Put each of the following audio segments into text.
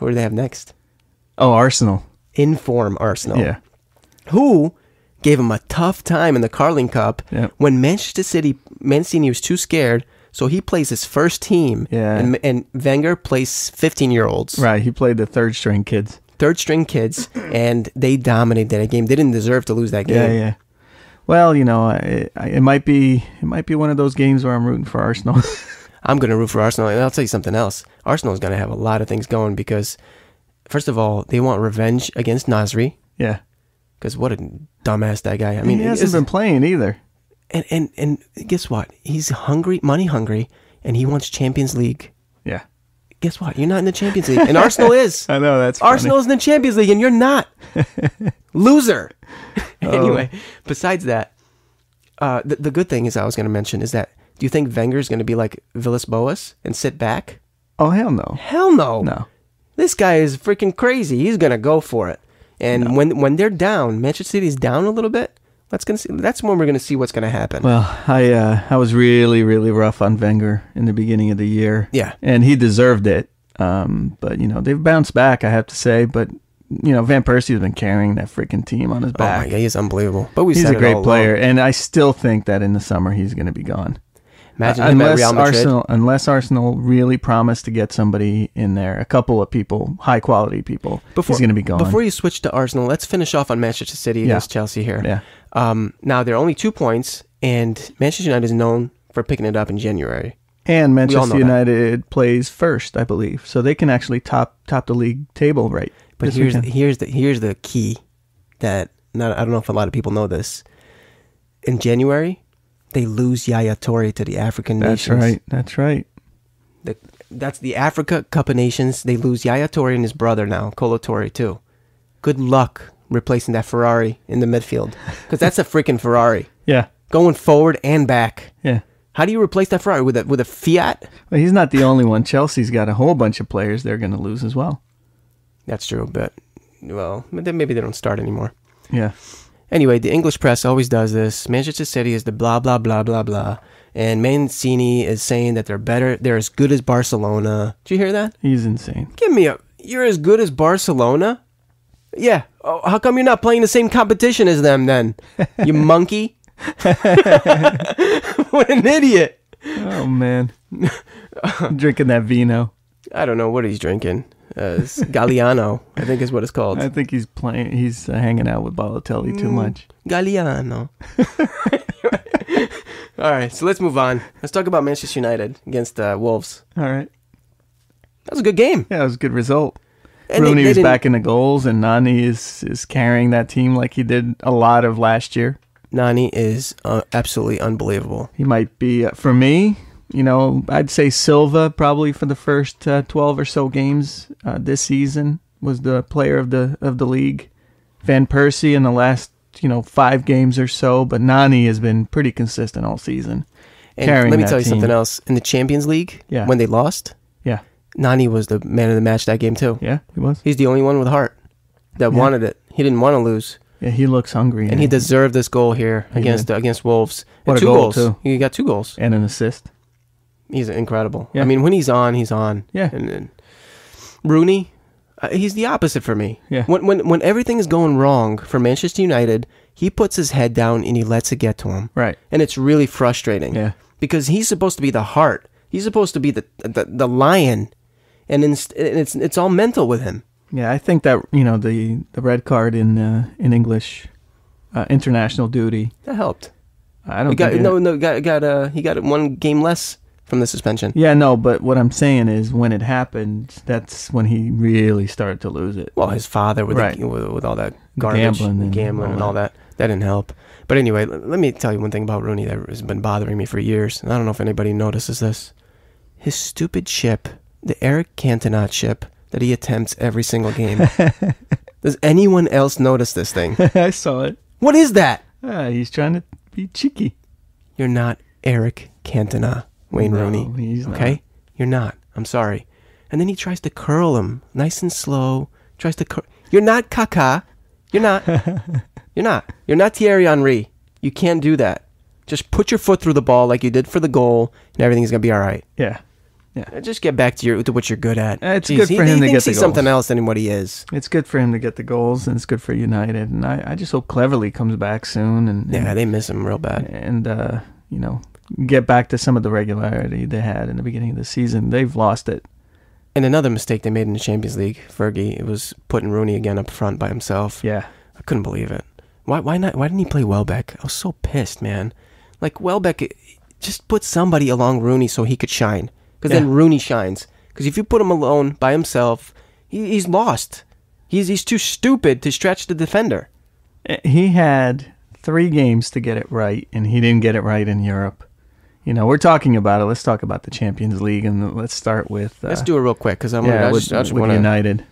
Who do they have next? Oh, Arsenal. In form Arsenal. Yeah. Who gave him a tough time in the Carling Cup when Mancini was too scared, so he plays his first team, and Wenger plays 15-year-olds. Right, he played the third-string kids. And they dominated that game. They didn't deserve to lose that game. Yeah. Well, it might be one of those games where I'm rooting for Arsenal. I'm going to root for Arsenal, and I'll tell you something else. Arsenal is going to have a lot of things going because, first of all, they want revenge against Nasri. Yeah. Because what a dumbass that guy. I mean, he hasn't been playing either. And guess what? He's hungry, money hungry, and he wants Champions League. Yeah. Guess what? You're not in the Champions League, and Arsenal is. I know, that's funny. Arsenal is in the Champions League, and you're not. Loser. Anyway, besides that, the good thing is I was going to mention is that, do you think Wenger's going to be like Villas-Boas and sit back? Oh, hell no. Hell no. No. This guy is freaking crazy. He's going to go for it. And when they're down, Manchester City's down a little bit, that's when we're going to see what's going to happen. Well, I was really, really rough on Wenger in the beginning of the year. Yeah. And he deserved it. But, they've bounced back, I have to say. But, Van Persie's been carrying that freaking team on his back. Oh, my God, he's unbelievable. But he's a great player. And I still think that in the summer he's going to be gone. Imagine him at Real Madrid. Unless Arsenal really promise to get somebody in there, a couple of people, high-quality people, he's going to be gone. Before you switch to Arsenal, let's finish off on Manchester City against Chelsea here. Yeah. Now, they're only 2 points, and Manchester United is known for picking it up in January. And Manchester United plays first, I believe, so they can actually top the league table right. But here's the key that I don't know if a lot of people know this. In January, they lose Yaya Toure to the African nations. That's right. That's the Africa Cup of Nations. They lose Yaya Toure and his brother now, Kolo Toure, too. Good luck replacing that Ferrari in the midfield. Because that's a freaking Ferrari. Yeah. Going forward and back. Yeah. How do you replace that Ferrari? With a Fiat? Well, he's not the only one. Chelsea's got a whole bunch of players they're going to lose as well. That's true, but, well, maybe they don't start anymore. Yeah. Anyway, the English press always does this. Manchester City is the blah, blah, blah, blah, blah. And Mancini is saying that they're better. They're as good as Barcelona. Did you hear that? He's insane. You're as good as Barcelona? Yeah. Oh, how come you're not playing the same competition as them then? You monkey? What an idiot. Oh, man. Drinking that vino. I don't know what he's drinking. Galliano, I think is what it's called. I think he's hanging out with Balotelli too much. Galliano. All right, so let's move on. Let's talk about Manchester United against Wolves. All right. That was a good game. Yeah, it was a good result. And Rooney was back in the goals, and Nani is carrying that team like he did a lot of last year. Nani is absolutely unbelievable. He might be, for me, I'd say Silva probably for the first 12 or so games this season was the player of the league. Van Persie in the last 5 games or so, but Nani has been pretty consistent all season. And let me tell you something else. In the Champions League, when they lost, Nani was the man of the match that game too. Yeah, he was. He's the only one with heart that wanted it. He didn't want to lose. Yeah, he looks hungry. And he deserved this goal here against Wolves. What and a 2 goal, goals. too. He got 2 goals. And an assist. He's incredible. Yeah. I mean, when he's on, he's on. Yeah. And Rooney, he's the opposite for me. Yeah. When everything is going wrong for Manchester United, he puts his head down and he lets it get to him. Right. And it's really frustrating. Yeah. Because he's supposed to be the heart. He's supposed to be the lion. And it's all mental with him. Yeah, I think that the red card in English international duty that helped. I don't he got think he got 1 game less from the suspension. Yeah, no, but what I'm saying is when it happened, that's when he really started to lose it. Well, his father with all that garbage, gambling and all that didn't help. But anyway, let me tell you one thing about Rooney that has been bothering me for years. And I don't know if anybody notices this. His stupid chip, the Eric Cantona chip that he attempts every single game. Does anyone else notice this thing? I saw it. What is that? He's trying to be cheeky. You're not Eric Cantona, Wayne Rooney. He's not. Okay? You're not. I'm sorry. And then he tries to curl him, nice and slow. You're not Kaká. You're not. You're not. You're not Thierry Henry. You can't do that. Just put your foot through the ball like you did for the goal, and everything's gonna be all right. Yeah. Yeah. Just get back to what you're good at. It's good for him to get the goals. He's something else than what he is. It's good for him to get the goals, and it's good for United. And I just hope Cleverley comes back soon. And they miss him real bad. And, get back to some of the regularity they had in the beginning of the season. They've lost it. And another mistake they made in the Champions League, Fergie, it was putting Rooney again up front by himself. Yeah. I couldn't believe it. Why not? Why didn't he play Welbeck? I was so pissed, man. Like, Welbeck, just put somebody along Rooney so he could shine. Because then Rooney shines. Because if you put him alone by himself, he's lost. He's too stupid to stretch the defender. He had 3 games to get it right, and he didn't get it right in Europe. We're talking about it. Let's talk about the Champions League, and let's start with... let's do it real quick, because with United.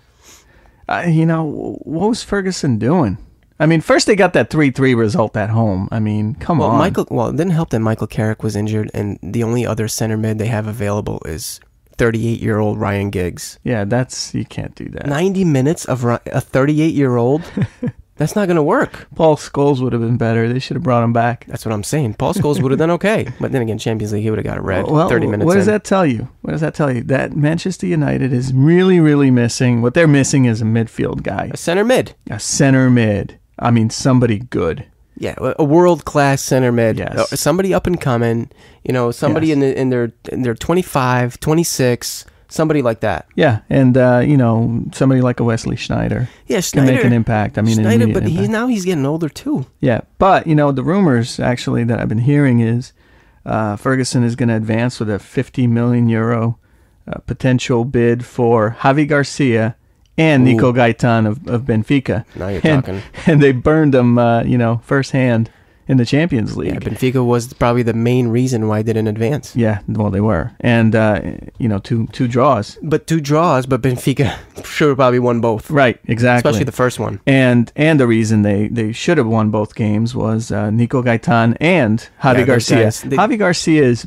What was Ferguson doing? I mean, first they got that 3-3 result at home. I mean, come on. It didn't help that Michael Carrick was injured, and the only other center mid they have available is 38-year-old Ryan Giggs. Yeah, you can't do that. 90 minutes of a 38-year-old? That's not going to work. Paul Scholes would have been better. They should have brought him back. That's what I'm saying. Paul Scholes would have done okay. But then again, Champions League, he would have got a red 30 minutes What does that tell you? That Manchester United is really, really missing. What they're missing is a midfield guy. A center mid. A center mid. I mean, somebody good. Yeah, a world-class center mid. Yes. Somebody up and coming. Somebody in their 25, 26, somebody like that. Yeah, and somebody like a Wesley Sneijder. Yeah, Sneijder can make an impact. I mean, Sneijder, but he's getting older too. Yeah, but the rumors actually that I've been hearing is Ferguson is going to advance with a 50 million euro potential bid for Javi Garcia and Nico Gaitan of Benfica. Now you're talking. And they burned them, firsthand in the Champions League. Yeah, Benfica was probably the main reason why they didn't advance. Yeah, well, they were. And, two draws. But 2 draws, but Benfica should have probably won both. Right, exactly. Especially the first one. And the reason they should have won both games was Nico Gaitan and Javi Garcia. Javi Garcia is...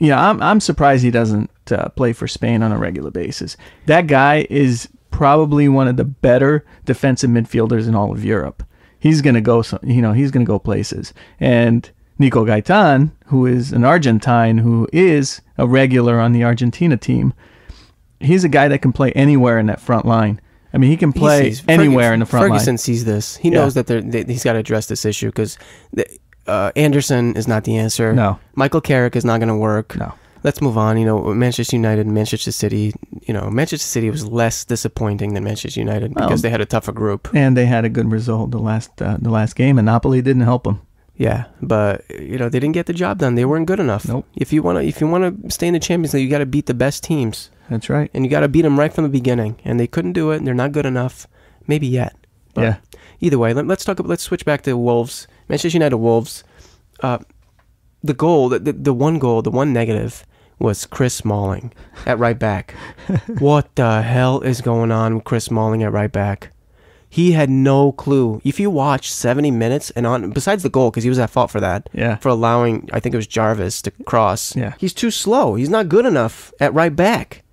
I'm surprised he doesn't play for Spain on a regular basis. That guy is probably one of the better defensive midfielders in all of Europe. He's going to go, he's going to go places. And Nico Gaitan, who is an Argentine, who is a regular on the Argentina team, he's a guy that can play anywhere in that front line. I mean, he can play anywhere in the front line. Ferguson sees this. He knows that he's got to address this issue because Anderson is not the answer. No. Michael Carrick is not going to work. No. Let's move on. Manchester United and Manchester City. Manchester City was less disappointing than Manchester United because they had a tougher group. And they had a good result the last game, and Napoli didn't help them. Yeah, but they didn't get the job done. They weren't good enough. Nope. If you want to stay in the Champions League, you got to beat the best teams. That's right. And you got to beat them right from the beginning. And they couldn't do it. And they're not good enough. Maybe yet. But yeah. Either way, let's switch back to Wolves. Manchester United Wolves. The goal, the one negative was Chris Smalling at right back. What the hell is going on with Chris Smalling at right back? He had no clue. If you watch 70 minutes and on, besides the goal, because he was at fault for that, for allowing, I think it was Jarvis to cross. Yeah. He's too slow. He's not good enough at right back.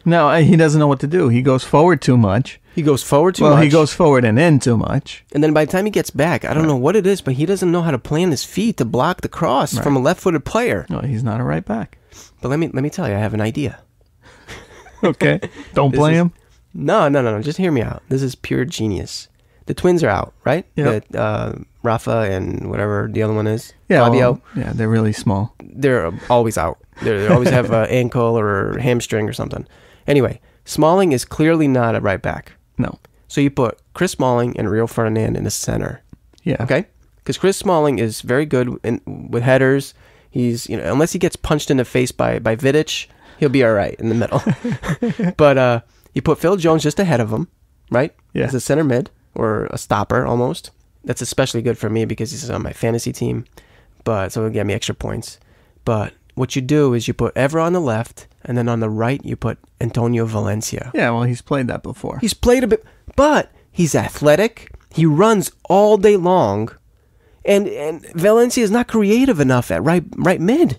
No, he doesn't know what to do. He goes forward too much. He goes forward too much. Well, he goes forward and in too much. And then by the time he gets back, I don't know what it is, but he doesn't know how to plant his feet to block the cross from a left-footed player. No, he's not a right back. But let me tell you, I have an idea. Okay. Don't play him? No. Just hear me out. This is pure genius. The twins are out, right? Yep. Rafa and whatever the other one is. Yeah, Fabio. Well, they're really small. They're always out. They always have an ankle or hamstring or something. Anyway, Smalling is clearly not a right back. No. So you put Chris Smalling and Rio Ferdinand in the center. Yeah. Okay? Because Chris Smalling is very good with headers. He's, unless he gets punched in the face by Vidic, he'll be all right in the middle. But you put Phil Jones just ahead of him, right? Yeah. As a center mid or a stopper almost. That's especially good for me because he's on my fantasy team. So it'll get me extra points. But what you do is you put Evra on the left, and then on the right you put Antonio Valencia. Yeah, well, he's played that before. He's played a bit, but he's athletic. He runs all day long. And Valencia is not creative enough at right mid.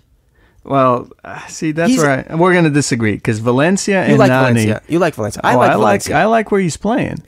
Well, see, that's where we're going to disagree because Valencia and Nani. You like Valencia. I like where he's playing.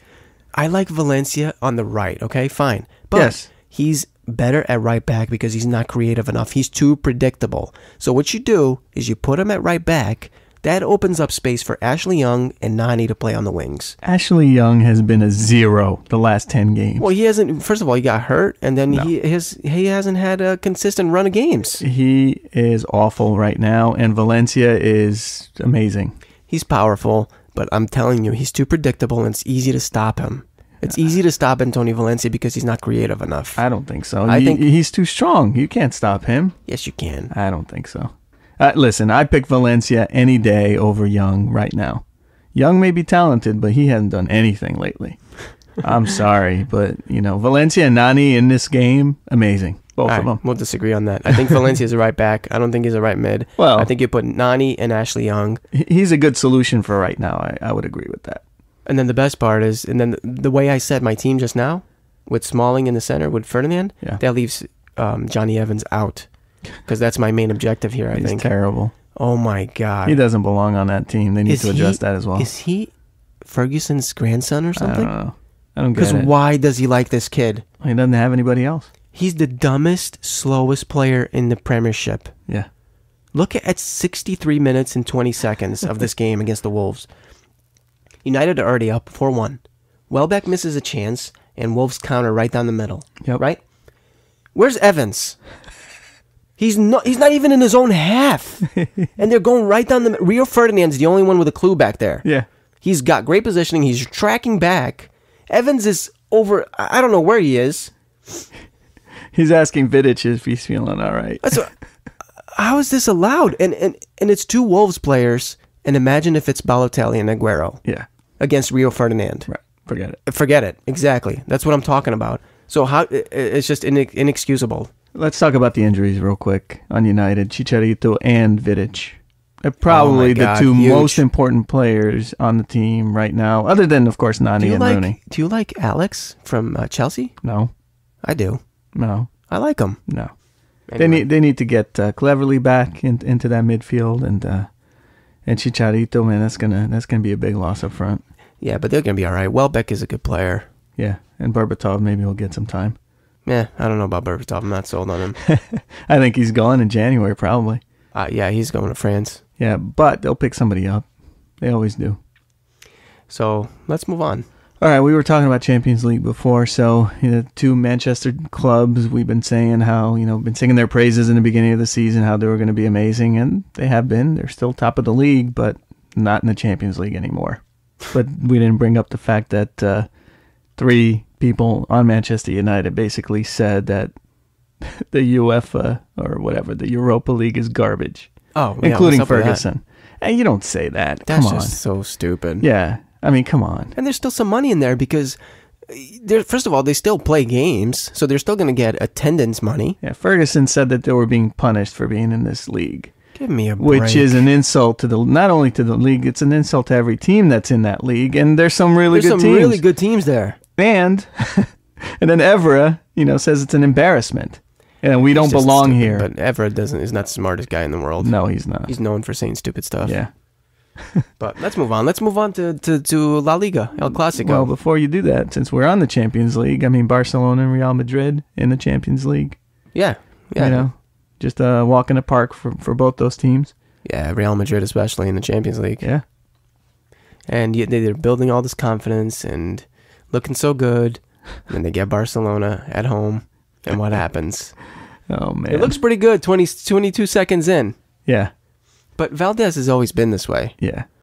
I like Valencia on the right. Okay, fine. But he's better at right back because he's not creative enough. He's too predictable. So what you do is you put him at right back, that opens up space for Ashley Young and Nani to play on the wings. Ashley Young has been a 0 the last 10 games. Well, he hasn't. First of all, he got hurt, and then he hasn't had a consistent run of games. He is awful right now, and Valencia is amazing. He's powerful, but I'm telling you, he's too predictable, and it's easy to stop him. It's easy to stop Antonio Valencia because he's not creative enough. I don't think so. I think he's too strong. You can't stop him. Yes, you can. I don't think so. Listen, I pick Valencia any day over Young right now. Young may be talented, but he hasn't done anything lately. I'm sorry, but, Valencia and Nani in this game, amazing. Both of them. We'll disagree on that. I think Valencia's a right back. I don't think he's a right mid. Well, I think you put Nani and Ashley Young. He's a good solution for right now. I would agree with that. And then the best part is, the way I set my team just now, with Smalling in the center, with Ferdinand, that leaves Johnny Evans out. Because that's my main objective here, I think. He's terrible. Oh, my God. He doesn't belong on that team. They need to adjust that as well. Is he Ferguson's grandson or something? I don't know. I don't get it. Because why does he like this kid? He doesn't have anybody else. He's the dumbest, slowest player in the Premiership. Yeah. Look at 63 minutes and 20 seconds of this game against the Wolves. United are already up 4-1. Welbeck misses a chance, and Wolves counter right down the middle. Yep. Right? Where's Evans? He's not even in his own half. And they're going right down the... Rio Ferdinand's the only one with a clue back there. Yeah. He's got great positioning. He's tracking back. Evans is over... I don't know where he is. He's asking Vidic if he's feeling all right. How is this allowed? And it's two Wolves players, and imagine if it's Balotelli and Aguero. Yeah. Against Rio Ferdinand. Right. Forget it. Forget it. Exactly. That's what I'm talking about. So it's just inexcusable. Let's talk about the injuries real quick on United. Chicharito and Vidic. They're probably the two most important players on the team right now, other than, of course, Nani and Rooney. Do you like Alex from Chelsea? No. I do. No. I like him. No. Anyway. They need to get Cleverly back into that midfield, and Chicharito, man, that's gonna be a big loss up front. Yeah, but they're gonna be all right. Welbeck is a good player. Yeah, and Berbatov maybe will get some time. Yeah, I don't know about Berbatov. I'm not sold on him. I think he's gone in January, probably. Yeah, he's going to France. Yeah, but they'll pick somebody up. They always do. So let's move on. All right, we were talking about Champions League before, so two Manchester clubs, we've been saying how, been singing their praises in the beginning of the season, how they were going to be amazing, and they have been. They're still top of the league, but not in the Champions League anymore. But we didn't bring up the fact that 3 people on Manchester United basically said that the UEFA, or whatever, the Europa League is garbage. Oh, yeah, including Ferguson. And you don't say that. That's come on. Just so stupid. Yeah. I mean, come on. And there's still some money in there because, first of all, they still play games, so they're still going to get attendance money. Yeah, Ferguson said that they were being punished for being in this league. Give me a break. Which is an insult to not only to the league, it's an insult to every team that's in that league. And there's some really good teams there. And then Evra, says it's an embarrassment. And we don't belong stupid, here. But Evra is not the smartest guy in the world. No, he's not. He's known for saying stupid stuff. Yeah. But let's move on. Let's move on to La Liga, El Clásico. Well, before you do that, since we're on the Champions League, Barcelona and Real Madrid in the Champions League. Yeah. Just a walk in the park for both those teams. Yeah, Real Madrid especially in the Champions League. Yeah. And they're building all this confidence and looking so good. And they get Barcelona at home. And what happens? Oh, man. It looks pretty good 22 seconds in. Yeah. But Valdez has always been this way. Yeah.